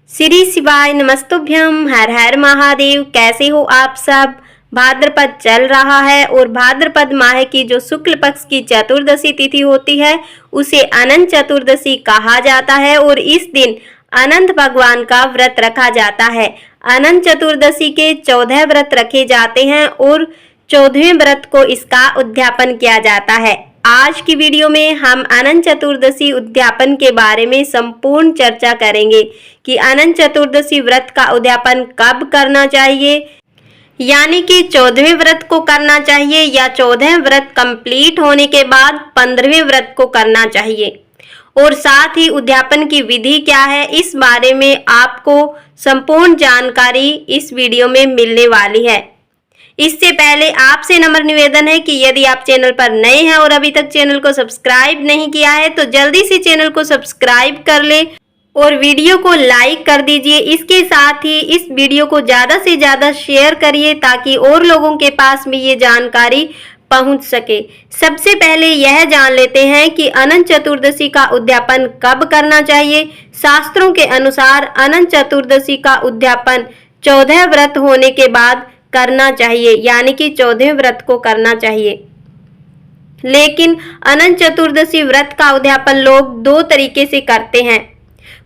श्री शिवाय नमस्तुभ्यम। हर हर महादेव। कैसे हो आप सब। भाद्रपद चल रहा है और भाद्रपद माह की जो शुक्ल पक्ष की चतुर्दशी तिथि होती है उसे अनंत चतुर्दशी कहा जाता है और इस दिन अनंत भगवान का व्रत रखा जाता है। अनंत चतुर्दशी के 14 व्रत रखे जाते हैं और 14वें व्रत को इसका उद्यापन किया जाता है। आज की वीडियो में हम अनंत चतुर्दशी उद्यापन के बारे में संपूर्ण चर्चा करेंगे कि अनंत चतुर्दशी व्रत का उद्यापन कब करना चाहिए, यानी कि 14वें व्रत को करना चाहिए या 14वें व्रत कंप्लीट होने के बाद 15वें व्रत को करना चाहिए, और साथ ही उद्यापन की विधि क्या है, इस बारे में आपको संपूर्ण जानकारी इस वीडियो में मिलने वाली है। इससे पहले आपसे नम्र निवेदन है कि यदि आप चैनल पर नए हैं और अभी तक चैनल को सब्सक्राइब नहीं किया है तो जल्दी से चैनल को सब्सक्राइब कर ले और वीडियो को लाइक कर दीजिए। इसके साथ ही इस वीडियो को ज़्यादा से ज़्यादा शेयर करिए ताकि और लोगों के पास भी ये जानकारी पहुंच सके। सबसे पहले यह जान लेते हैं कि अनंत चतुर्दशी का उद्यापन कब करना चाहिए। शास्त्रों के अनुसार अनंत चतुर्दशी का उद्यापन 14 व्रत होने के बाद करना चाहिए, यानी कि 14वें व्रत को करना चाहिए। लेकिन अनंत चतुर्दशी व्रत का उद्यापन लोग दो तरीके से करते हैं।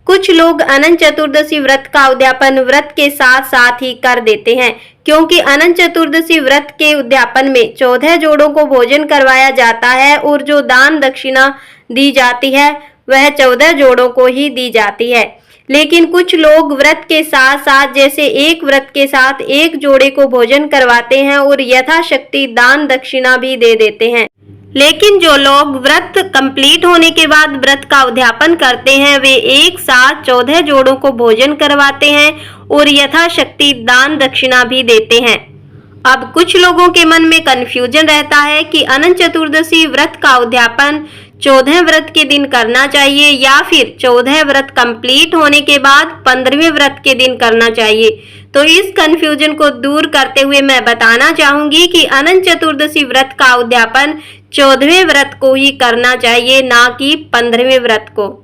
कुछ लोग अनंत चतुर्दशी व्रत का उद्यापन व्रत के साथ साथ ही कर देते हैं, क्योंकि अनंत चतुर्दशी व्रत के उद्यापन में 14 जोड़ों को भोजन करवाया जाता है और जो दान दक्षिणा दी जाती है वह 14 जोड़ों को ही दी जाती है। लेकिन कुछ लोग व्रत के साथ साथ जैसे एक व्रत के साथ एक जोड़े को भोजन करवाते हैं और यथाशक्ति दान दक्षिणा भी दे देते हैं। लेकिन जो लोग व्रत कंप्लीट होने के बाद व्रत का उद्यापन करते हैं वे एक साथ 14 जोड़ों को भोजन करवाते हैं और यथाशक्ति दान दक्षिणा भी देते हैं। अब कुछ लोगों के मन में कंफ्यूजन रहता है कि अनंत चतुर्दशी व्रत का उद्यापन 14 व्रत के दिन करना चाहिए या फिर 14 व्रत कंप्लीट होने के बाद 15वें व्रत के दिन करना चाहिए। तो इस कंफ्यूजन को दूर करते हुए मैं बताना चाहूंगी कि अनंत चतुर्दशी व्रत का उद्यापन 14वें व्रत को ही करना चाहिए, ना कि 15वें व्रत को।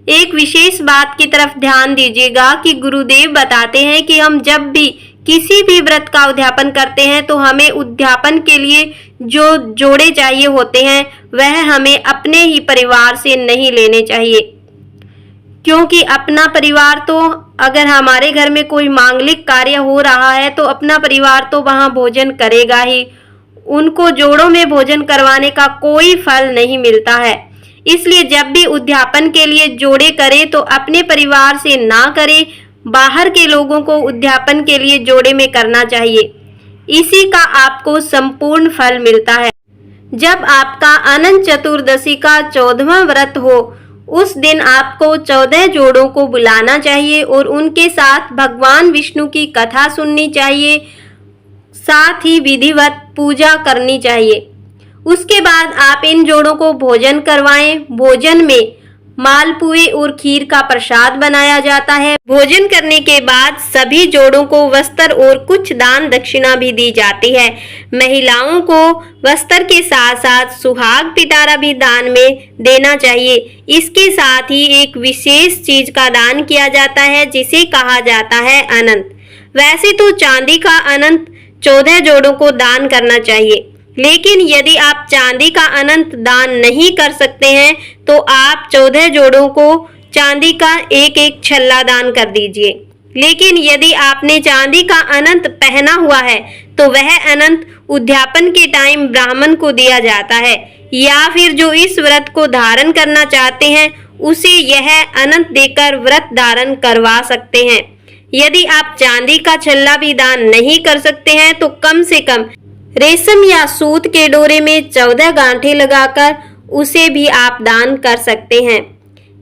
एक विशेष बात की तरफ ध्यान दीजिएगा कि गुरुदेव बताते हैं कि हम जब भी किसी भी व्रत का उद्यापन करते हैं तो हमें उद्यापन के लिए जो जोड़े चाहिए होते हैं वह हमें अपने ही परिवार से नहीं लेने चाहिए, क्योंकि अपना परिवार तो अगर हमारे घर में कोई मांगलिक कार्य हो रहा है तो अपना परिवार तो वहां भोजन करेगा ही। उनको जोड़ों में भोजन करवाने का कोई फल नहीं मिलता है। इसलिए जब भी उद्यापन के लिए जोड़े करें तो अपने परिवार से ना करें, बाहर के लोगों को उद्यापन के लिए जोड़े में करना चाहिए। इसी का आपको संपूर्ण फल मिलता है। जब आपका अनंत चतुर्दशी का 14वां व्रत हो उस दिन आपको 14 जोड़ों को बुलाना चाहिए और उनके साथ भगवान विष्णु की कथा सुननी चाहिए, साथ ही विधिवत पूजा करनी चाहिए। उसके बाद आप इन जोड़ों को भोजन करवाएं। भोजन में मालपुए और खीर का प्रसाद बनाया जाता है। भोजन करने के बाद सभी जोड़ों को वस्त्र और कुछ दान दक्षिणा भी दी जाती है। महिलाओं को वस्त्र के साथ साथ सुहाग पिटारा भी दान में देना चाहिए। इसके साथ ही एक विशेष चीज का दान किया जाता है जिसे कहा जाता है अनंत। वैसे तो चांदी का अनंत 14 जोड़ों को दान करना चाहिए, लेकिन यदि आप चांदी का अनंत दान नहीं कर सकते हैं तो आप 14 जोड़ों को चांदी का एक एक छल्ला दान कर दीजिए। लेकिन यदि आपने चांदी का अनंत पहना हुआ है तो वह अनंत उद्यापन के टाइम ब्राह्मण को दिया जाता है, या फिर जो इस व्रत को धारण करना चाहते हैं उसे यह अनंत देकर व्रत धारण करवा सकते हैं। यदि आप चांदी का छल्ला भी दान नहीं कर सकते हैं तो कम से कम रेशम या सूत के डोरे में 14 गांठें लगाकर उसे भी आप दान कर सकते हैं।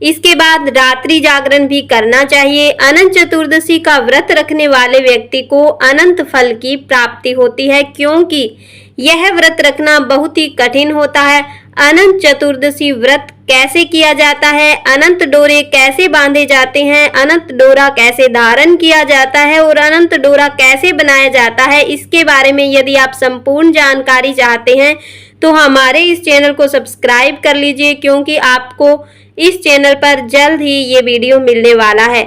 इसके बाद रात्रि जागरण भी करना चाहिए। अनंत चतुर्दशी का व्रत रखने वाले व्यक्ति को अनंत फल की प्राप्ति होती है, क्योंकि यह व्रत रखना बहुत ही कठिन होता है। अनंत चतुर्दशी व्रत कैसे किया जाता है, अनंत डोरे कैसे बांधे जाते हैं, अनंत डोरा कैसे धारण किया जाता है और अनंत डोरा कैसे बनाया जाता है, इसके बारे में यदि आप संपूर्ण जानकारी चाहते हैं तो हमारे इस चैनल को सब्सक्राइब कर लीजिए, क्योंकि आपको इस चैनल पर जल्द ही ये वीडियो मिलने वाला है।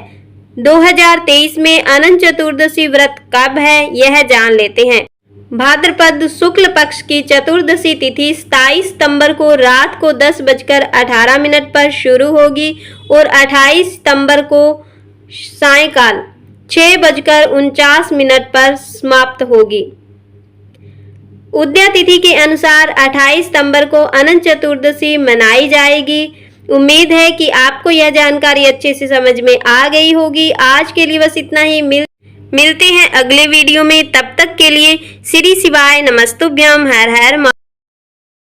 2023 में अनंत चतुर्दशी व्रत कब है यह जान लेते हैं। भाद्रपद शुक्ल पक्ष की चतुर्दशी तिथि 27 सितंबर को रात को 10:18 पर शुरू होगी और 28 सितंबर को सायंकाल 6:49 पर समाप्त होगी। उदया तिथि के अनुसार 28 सितंबर को अनंत चतुर्दशी मनाई जाएगी। उम्मीद है कि आपको यह जानकारी अच्छे से समझ में आ गई होगी। आज के लिए बस इतना ही। मिलते हैं अगले वीडियो में। तब तक के लिए श्री शिवाय नमस्तुभ्यम। हर हर